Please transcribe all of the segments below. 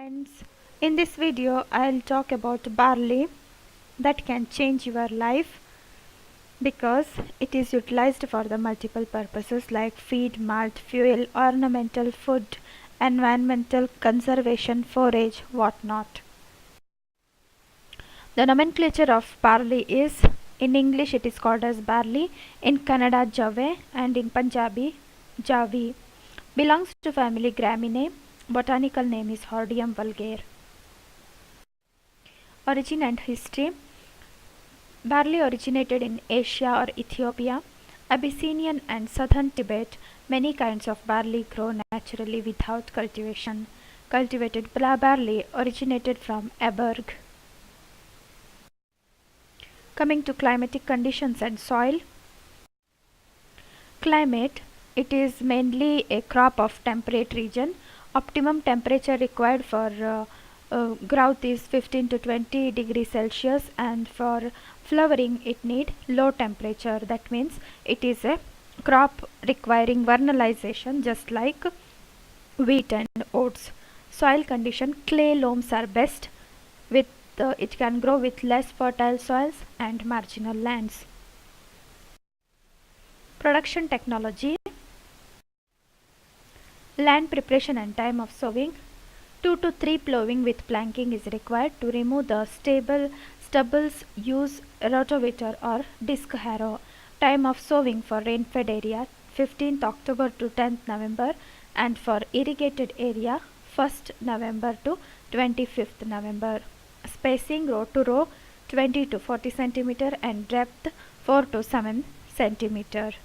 Friends, in this video I'll talk about barley that can change your life because it is utilized for the multiple purposes like feed, malt, fuel, ornamental food, environmental conservation, forage, whatnot. The nomenclature of barley is, in English it is called as barley, in Kannada jave, and in Punjabi javi. Belongs to family Graminae. Botanical name is Hordeum vulgare. Origin and history. Barley originated in Asia or Ethiopia, Abyssinian and southern Tibet. Many kinds of barley grow naturally without cultivation. Cultivated barley originated from Aberg. Coming to climatic conditions and soil. Climate. It is mainly a crop of temperate region. Optimum temperature required for growth is 15 to 20 degrees Celsius, and for flowering it need low temperature. That means it is a crop requiring vernalization just like wheat and oats. Soil condition. Clay loams are best. With it can grow with less fertile soils and marginal lands. Production technology. Land preparation and time of sowing. 2 to 3 plowing with planking is required. To remove the stubbles, use rotavator or disc harrow. Time of sowing for rain-fed area 15th October to 10th November, and for irrigated area 1st November to 25th November. Spacing row to row 20 to 40 cm and depth 4 to 7 cm.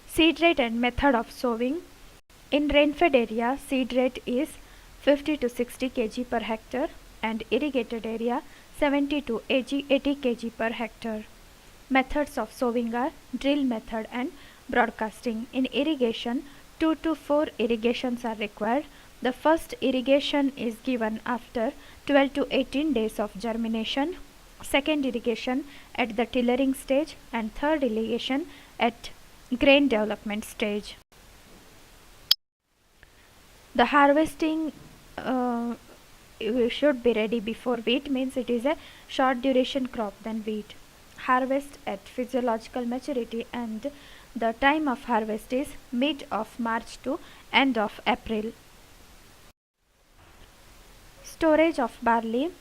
Seed rate and method of sowing. In rain-fed area, seed rate is 50 to 60 kg per hectare, and irrigated area 70 to 80 kg per hectare. Methods of sowing are drill method and broadcasting. In irrigation, 2 to 4 irrigations are required. The first irrigation is given after 12 to 18 days of germination, second irrigation at the tillering stage, and third irrigation at grain development stage. The harvesting should be ready before wheat, means it is a short duration crop than wheat. Harvest at physiological maturity, and the time of harvest is mid of March to end of April. Storage of barley.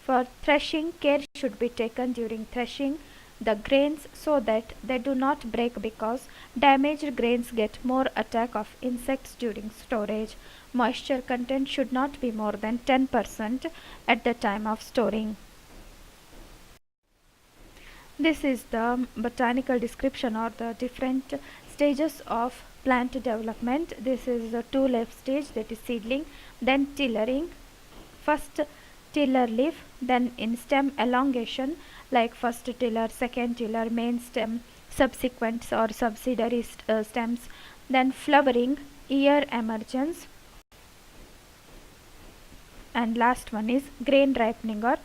For threshing, care should be taken during threshing the grains so that they do not break, because damaged grains get more attack of insects during storage. Moisture content should not be more than 10% at the time of storing. This is the botanical description or the different stages of plant development. This is the 2 leaf stage, that is seedling, then tillering, first tiller leaf, then in stem elongation like first tiller, second tiller, main stem, subsequent or subsidiary stems, then flowering, ear emergence, and last one is grain ripening or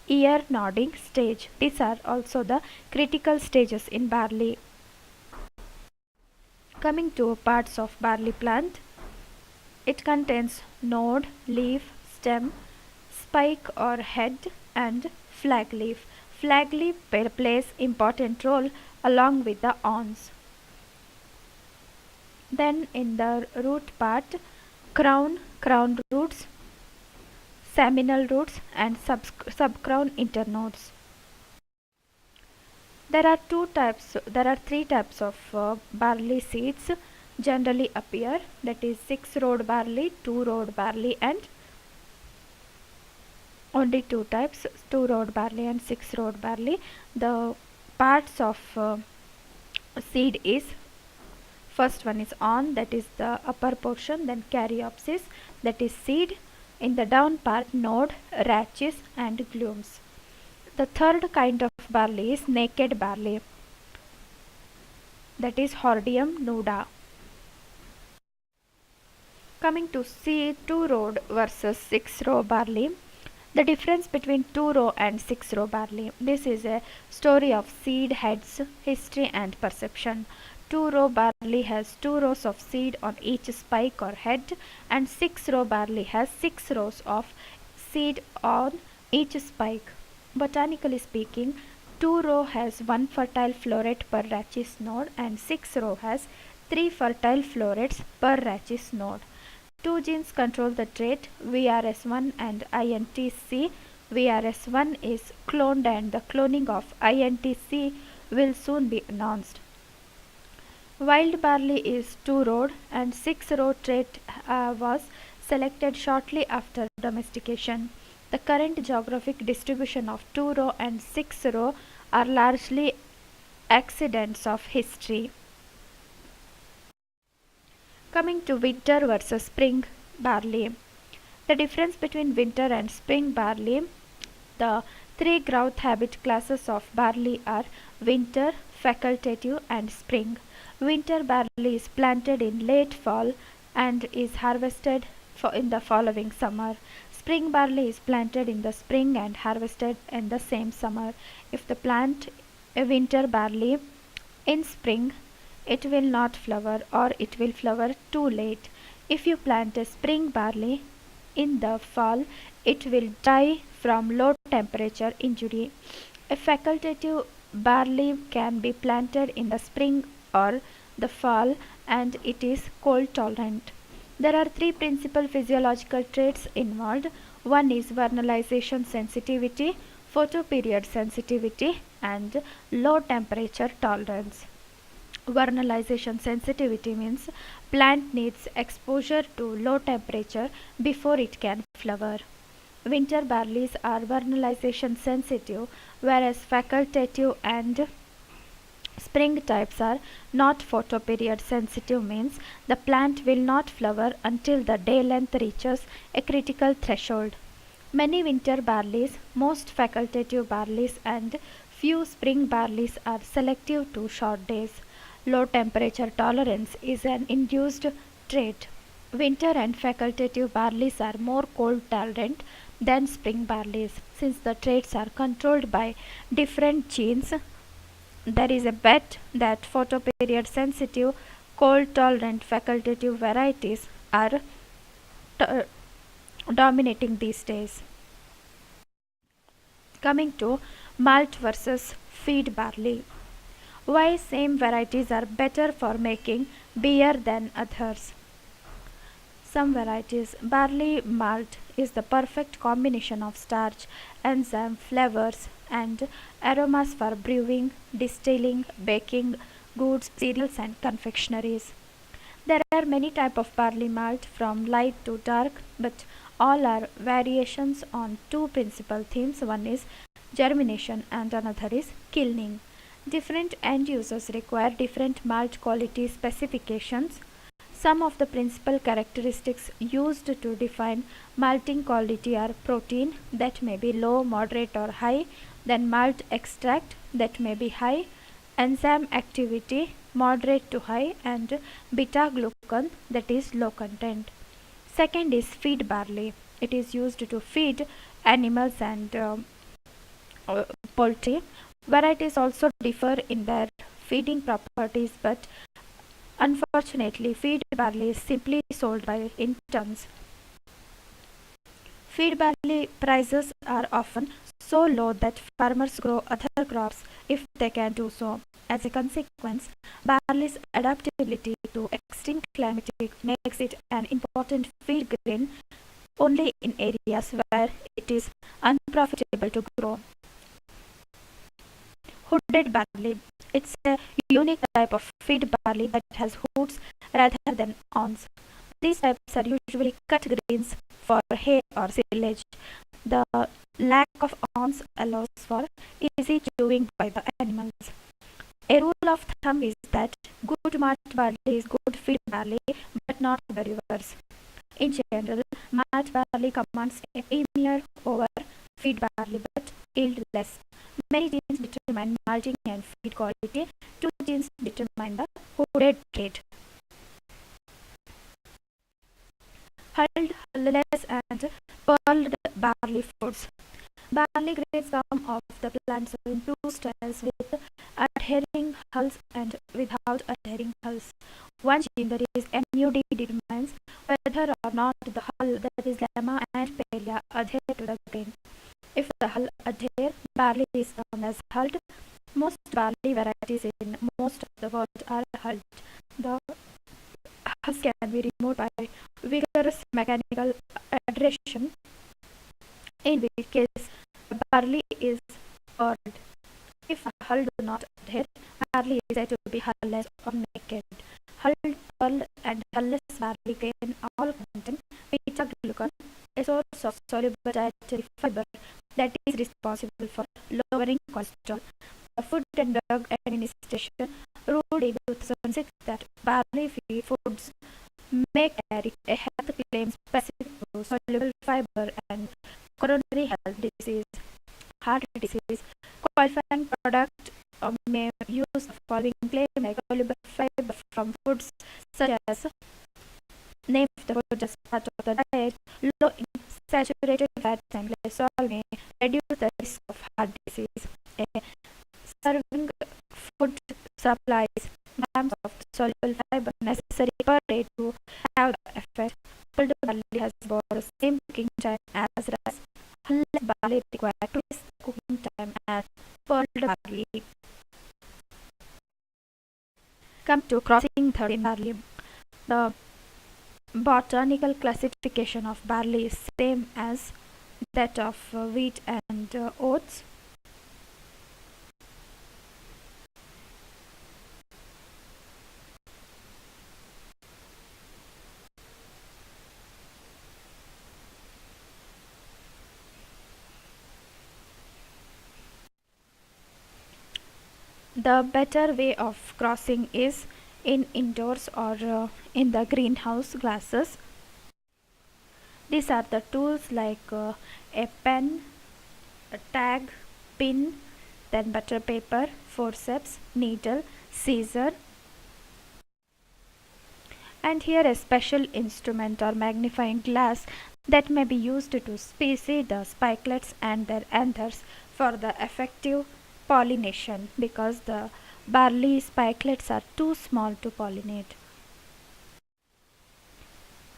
ear nodding stage. These are also the critical stages in barley. Coming to parts of barley plant, it contains node, leaf, stem, spike or head, and flag leaf. Flag leaf plays important role along with the awns. Then in the root part, crown roots, seminal roots, and subcrown internodes. There are 3 types of barley seeds generally appear, that is 6-row barley, 2-row barley, and only 2 types, 2-row barley and 6-row barley. The parts of seed is, first one is awn, that is the upper portion, then caryopsis, that is seed, in the down part node, rachis, and glumes. The third kind of barley is naked barley, that is Hordeum nuda. Coming to see 2-row versus 6-row barley. The difference between 2-row and 6-row barley. This is a story of seed heads, history and perception. 2-row barley has 2 rows of seed on each spike or head, and 6-row barley has 6 rows of seed on each spike. Botanically speaking, 2-row has 1 fertile floret per rachis node and 6-row has 3 fertile florets per rachis node. Two genes control the trait VRS1 and INTC. VRS1 is cloned and the cloning of INTC will soon be announced. Wild barley is 2-rowed and 6-row trait was selected shortly after domestication. The current geographic distribution of 2-row and 6-row are largely accidents of history. Coming to winter versus spring barley. The difference between winter and spring barley. The three growth habit classes of barley are winter, facultative, and spring. Winter barley is planted in late fall and is harvested in the following summer. Spring barley is planted in the spring and harvested in the same summer. If the plant a winter barley in spring, it will not flower or it will flower too late. If you plant a spring barley in the fall, it will die from low temperature injury. A facultative barley can be planted in the spring or the fall and it is cold tolerant. There are three principal physiological traits involved. One is vernalization sensitivity, photoperiod sensitivity, and low temperature tolerance. Vernalization sensitivity means plant needs exposure to low temperature before it can flower. Winter barleys are vernalization sensitive, whereas facultative and spring types are not. Photoperiod sensitive means the plant will not flower until the day length reaches a critical threshold. Many winter barleys, most facultative barleys, and few spring barleys are selective to short days. Low temperature tolerance is an induced trait. Winter and facultative barleys are more cold tolerant than spring barleys. Since the traits are controlled by different genes, there is a bet that photoperiod sensitive, cold tolerant facultative varieties are dominating these days. Coming to malt versus feed barley. Why same varieties are better for making beer than others? Some varieties. Barley malt is the perfect combination of starch, enzyme, flavors, and aromas for brewing, distilling, baking goods, cereals, and confectionaries. There are many types of barley malt from light to dark, but all are variations on two principal themes. One is germination and another is kilning. Different end users require different malt quality specifications. Some of the principal characteristics used to define malting quality are protein that may be low, moderate, or high, then malt extract that may be high, enzyme activity moderate to high, and beta glucan that is low content. Second is feed barley. It is used to feed animals and poultry. Varieties also differ in their feeding properties, but unfortunately, feed barley is simply sold in tons. Feed barley prices are often so low that farmers grow other crops if they can do so. As a consequence, barley's adaptability to extreme climate makes it an important feed grain only in areas where it is unprofitable to grow. Hooded barley. It's a unique type of feed barley that has hoods rather than awns. These types are usually cut grains for hay or silage. The lack of awns allows for easy chewing by the animals. A rule of thumb is that good malt barley is good feed barley, but not the reverse. In general, malt barley commands a premier over feed barley but yield less. Many genes determine malting and feed quality. Two genes determine the hooded trait. Hulled, hulless, and pearled barley foods. Barley grains come off the plants in two styles, with adhering hulls and without adhering hulls. One gene, that is NUD, determines whether or not the hull, that is lemma and pelia, adhere to the grain. If the hull adhere, barley is known as hulled. Most barley varieties in most of the world are hulled. The hulls can be removed by vigorous mechanical adhesion, in which case barley is burned. If a hull do not adhere, barley is said to be hull-less or naked. Hulled and hull-less barley grain all contain beta-glucan, a source of soluble dietary fiber that is responsible for lowering cholesterol. The Food and Drug Administration ruled in 2006 that barley foods may carry a health claim specific to soluble fiber and coronary health disease, heart disease. Qualifying product may use the following claim, like soluble fiber from foods such as name the food as part of the diet. Low in saturated fats and cholesterol may reduce the risk of heart disease. A serving food supplies grams of soluble fiber necessary per day to have the effect. Pulled barley has about the same cooking time as rice. Unless barley requires twice the cooking time as pulled barley. Come to crossing method in barley. The botanical classification of barley is same as that of wheat and oats. The better way of crossing is in indoors or in the greenhouse glasses. These are the tools like a pen, a tag, pin, then butter paper, forceps, needle, scissor, and here a special instrument or magnifying glass that may be used to see the spikelets and their anthers for the effective pollination, because the barley spikelets are too small to pollinate.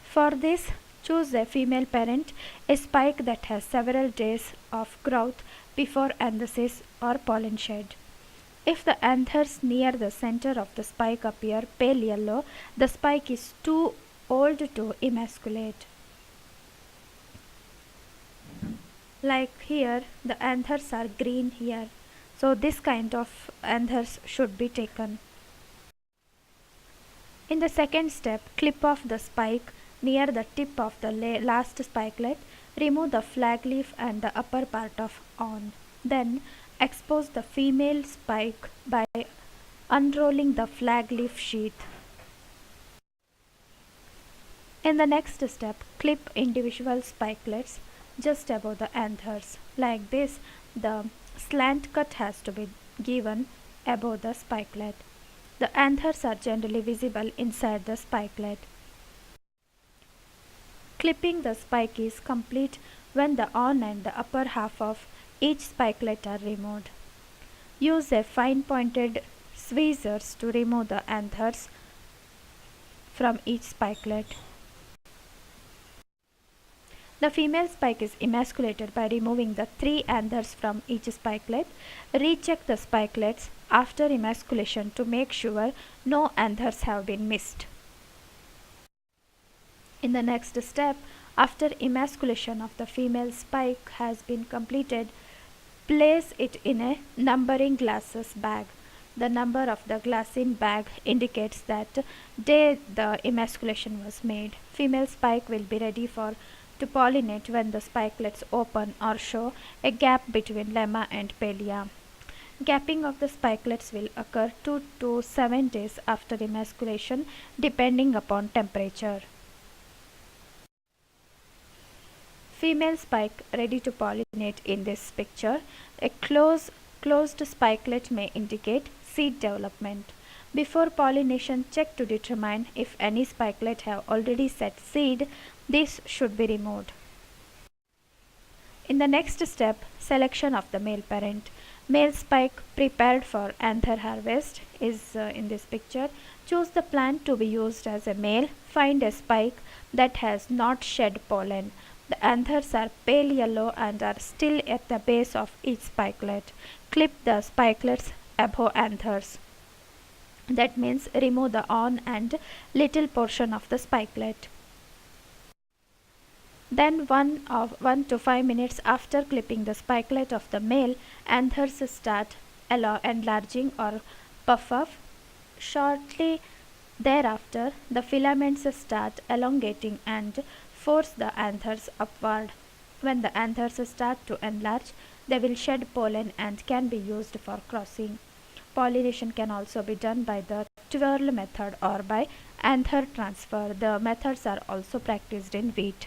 For this, choose a female parent, a spike that has several days of growth before anthysis or pollen shed. If the anthers near the center of the spike appear pale yellow, the spike is too old to emasculate. Like here, the anthers are green here. So this kind of anthers should be taken. In the second step, clip off the spike near the tip of the last spikelet. Remove the flag leaf and the upper part of on. Then expose the female spike by unrolling the flag leaf sheath. In the next step, clip individual spikelets just above the anthers. Like this, the slant cut has to be given above the spikelet. The anthers are generally visible inside the spikelet. Clipping the spike is complete when the on and the upper half of each spikelet are removed. Use a fine pointed tweezers to remove the anthers from each spikelet. The female spike is emasculated by removing the 3 anthers from each spikelet. Recheck the spikelets after emasculation to make sure no anthers have been missed. In the next step, after emasculation of the female spike has been completed, place it in a numbering glasses bag. The number of the glassine bag indicates that day the emasculation was made. Female spike will be ready to pollinate when the spikelets open or show a gap between lemma and pelia. Gapping of the spikelets will occur 2 to 7 days after emasculation, depending upon temperature. Female spike ready to pollinate in this picture. A closed spikelet may indicate seed development. Before pollination, check to determine if any spikelet have already set seed. This should be removed. In the next step, selection of the male parent. Male spike prepared for anther harvest is in this picture. Choose the plant to be used as a male. Find a spike that has not shed pollen. The anthers are pale yellow and are still at the base of each spikelet. Clip the spikelets above anthers. That means remove the on and little portion of the spikelet. Then 1 to 5 minutes after clipping the spikelet of the male, anthers start enlarging or puff up. Shortly thereafter, the filaments start elongating and force the anthers upward. When the anthers start to enlarge, they will shed pollen and can be used for crossing. Pollination can also be done by the twirl method or by anther transfer. The methods are also practiced in wheat.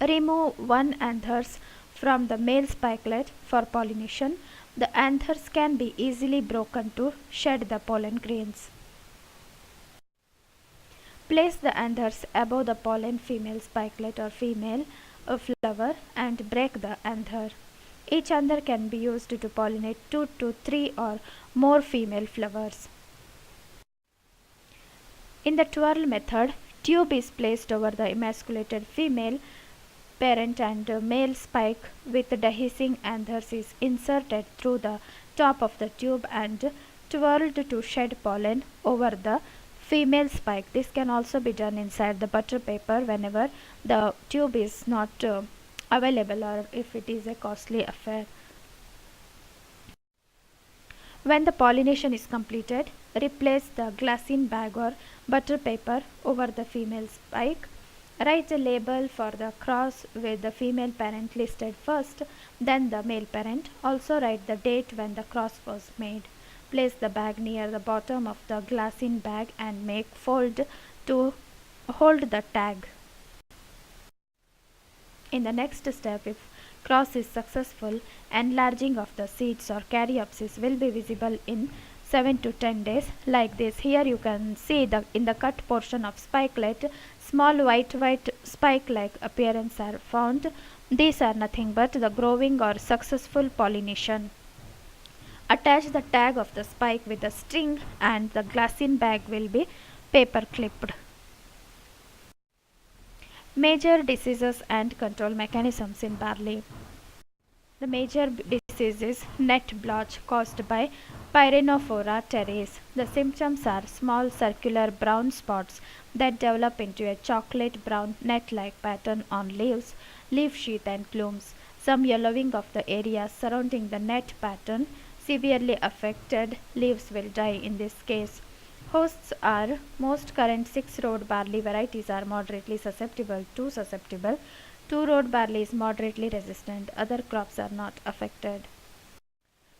Remove one anthers from the male spikelet for pollination. The anthers can be easily broken to shed the pollen grains. Place the anthers above the pollen female spikelet or female flower and break the anther. Each anther can be used to pollinate 2 to 3 or more female flowers. In the twirl method, tube is placed over the emasculated female parent and male spike with dehiscing anthers is inserted through the top of the tube and twirled to shed pollen over the female spike. This can also be done inside the butter paper whenever the tube is not available or if it is a costly affair. When the pollination is completed, replace the glassine bag or butter paper over the female spike. Write a label for the cross with the female parent listed first, then the male parent. Also write the date when the cross was made. Place the bag near the bottom of the glassine bag and make fold to hold the tag. In the next step, if cross is successful, enlarging of the seeds or caryopsis will be visible in 7 to 10 days like this. Here you can see in the cut portion of spikelet, small white spike like appearance are found. These are nothing but the growing or successful pollination. Attach the tag of the spike with a string and the glassine bag will be paper clipped. Major diseases and control mechanisms in barley. The major disease is net blotch caused by Pyrenophora terrace. The symptoms are small circular brown spots that develop into a chocolate brown net-like pattern on leaves, leaf sheath and plumes. Some yellowing of the areas surrounding the net pattern. Severely affected leaves will die in this case. Hosts are most current 6-row barley varieties are moderately susceptible. 2-row barley is moderately resistant. Other crops are not affected.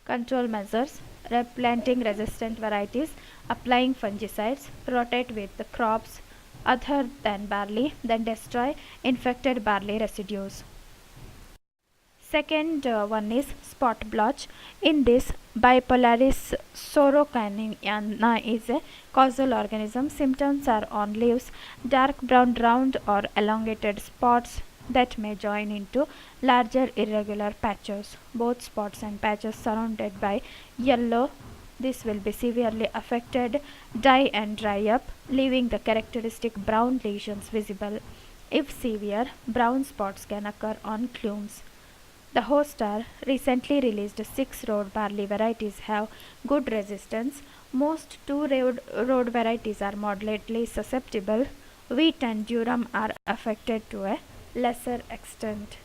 Control measures: replanting resistant varieties, applying fungicides, rotate with the crops other than barley, then destroy infected barley residues. Second one is spot blotch. In this, Bipolaris sorocaniana is a causal organism. Symptoms are on leaves, dark brown round or elongated spots that may join into larger irregular patches. Both spots and patches surrounded by yellow. This will be severely affected, die and dry up, leaving the characteristic brown lesions visible. If severe, brown spots can occur on plumes. The host are recently released 6-row barley varieties have good resistance. Most 2-row varieties are moderately susceptible. Wheat and durum are affected to a lesser extent.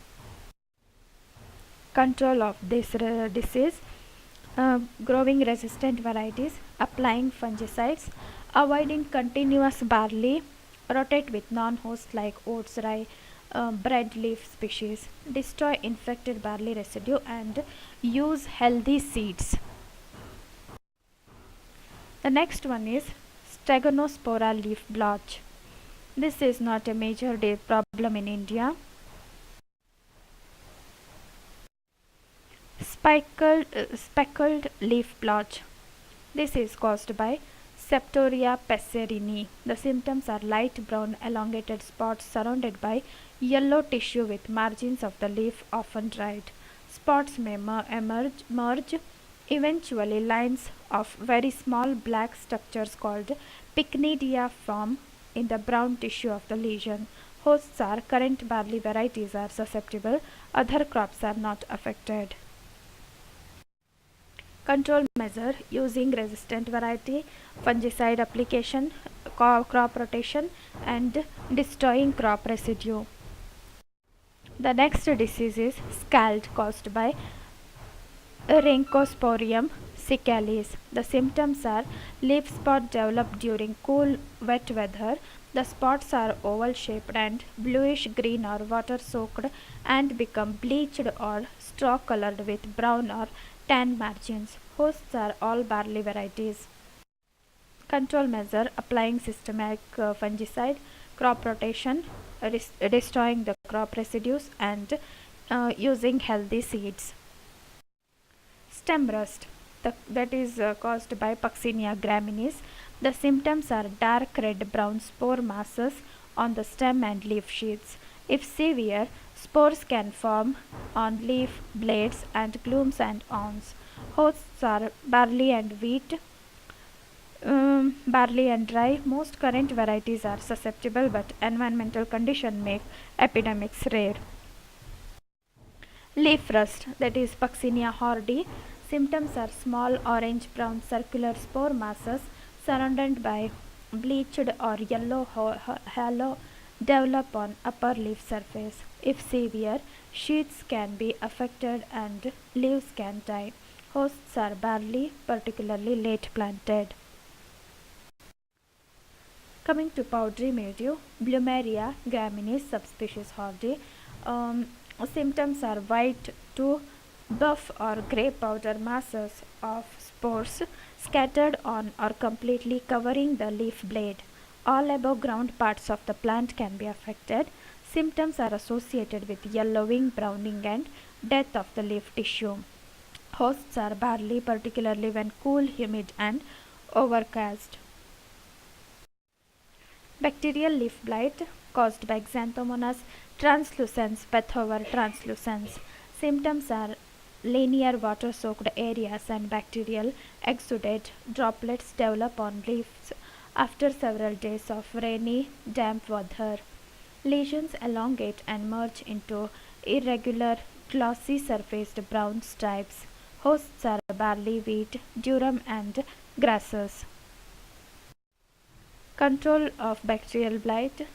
Control of this disease: growing resistant varieties, applying fungicides, avoiding continuous barley, rotate with non-host like oats, rye, breadleaf species, destroy infected barley residue and use healthy seeds. The next one is Stegonospora leaf blotch. This is not a major problem in India. Speckled leaf blotch. This is caused by Septoria pescerini. The symptoms are light brown elongated spots surrounded by yellow tissue with margins of the leaf often dried. Spots may merge. Eventually, lines of very small black structures called pycnidia form in the brown tissue of the lesion. Hosts are current barley varieties are susceptible, other crops are not affected. Control measure using resistant variety, fungicide application, crop rotation, and destroying crop residue. The next disease is scald caused by Rhynchosporium cicalis. The symptoms are leaf spot develop during cool, wet weather. The spots are oval shaped and bluish green or water soaked and become bleached or straw colored with brown or tan margins. Hosts are all barley varieties. Control measure applying systematic fungicide, crop rotation, destroying the crop residues, and using healthy seeds. Stem rust that is caused by Puccinia graminis. The symptoms are dark red brown spore masses on the stem and leaf sheaths. If severe, spores can form on leaf blades and glumes and awns. Hosts are barley and wheat, barley and rye. Most current varieties are susceptible, but environmental conditions make epidemics rare. Leaf rust that is Puccinia hordi. Symptoms are small orange brown circular spore masses surrounded by bleached or yellow halo develop on upper leaf surface. If severe, sheaths can be affected and leaves can die. Hosts are barley, particularly late planted. Coming to powdery mildew, Plumeria graminis subspecies hordi. Symptoms are white to buff or grey powder masses of spores scattered on or completely covering the leaf blade. All above ground parts of the plant can be affected. Symptoms are associated with yellowing, browning, and death of the leaf tissue. Hosts are barley, particularly when cool, humid, and overcast. Bacterial leaf blight caused by Xanthomonas translucens, Pethover translucens. Symptoms are linear water soaked areas and bacterial exudate droplets develop on leaves after several days of rainy, damp weather. Lesions elongate and merge into irregular, glossy surfaced brown stripes. Hosts are barley, wheat, durum, and grasses. Control of bacterial blight,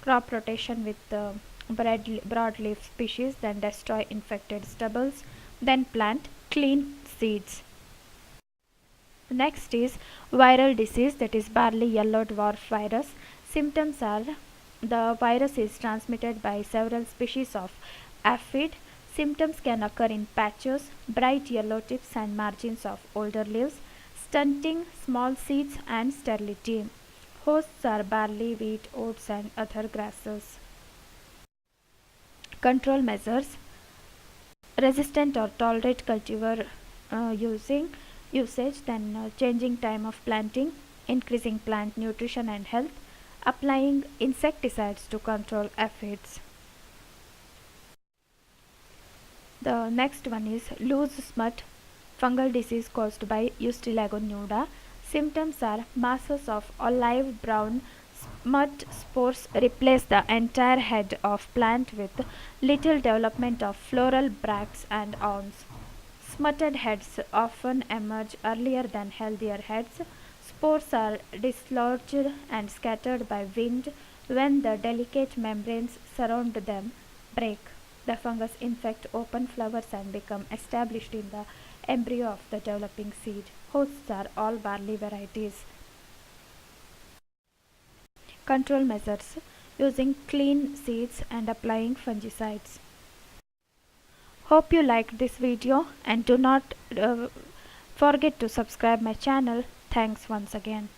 crop rotation with broadleaf species, then destroy infected stubbles, then plant clean seeds. Next is viral disease, that is barley yellow dwarf virus. Symptoms are the virus is transmitted by several species of aphid. Symptoms can occur in patches, bright yellow tips and margins of older leaves, stunting, small seeds, and sterility. Hosts are barley, wheat, oats, and other grasses. Control measures: resistant or tolerate cultivar usage, then changing time of planting, increasing plant nutrition and health, applying insecticides to control aphids. The next one is loose smut, fungal disease caused by Ustilago nuda. Symptoms are masses of olive brown smut spores replace the entire head of plant with little development of floral bracts and awns. Smutted heads often emerge earlier than healthier heads. Spores are dislodged and scattered by wind when the delicate membranes surround them break. The fungus infect open flowers and become established in the embryo of the developing seed. Hosts are all barley varieties. Control measures: using clean seeds and applying fungicides. Hope you liked this video and do not forget to subscribe my channel. Thanks once again.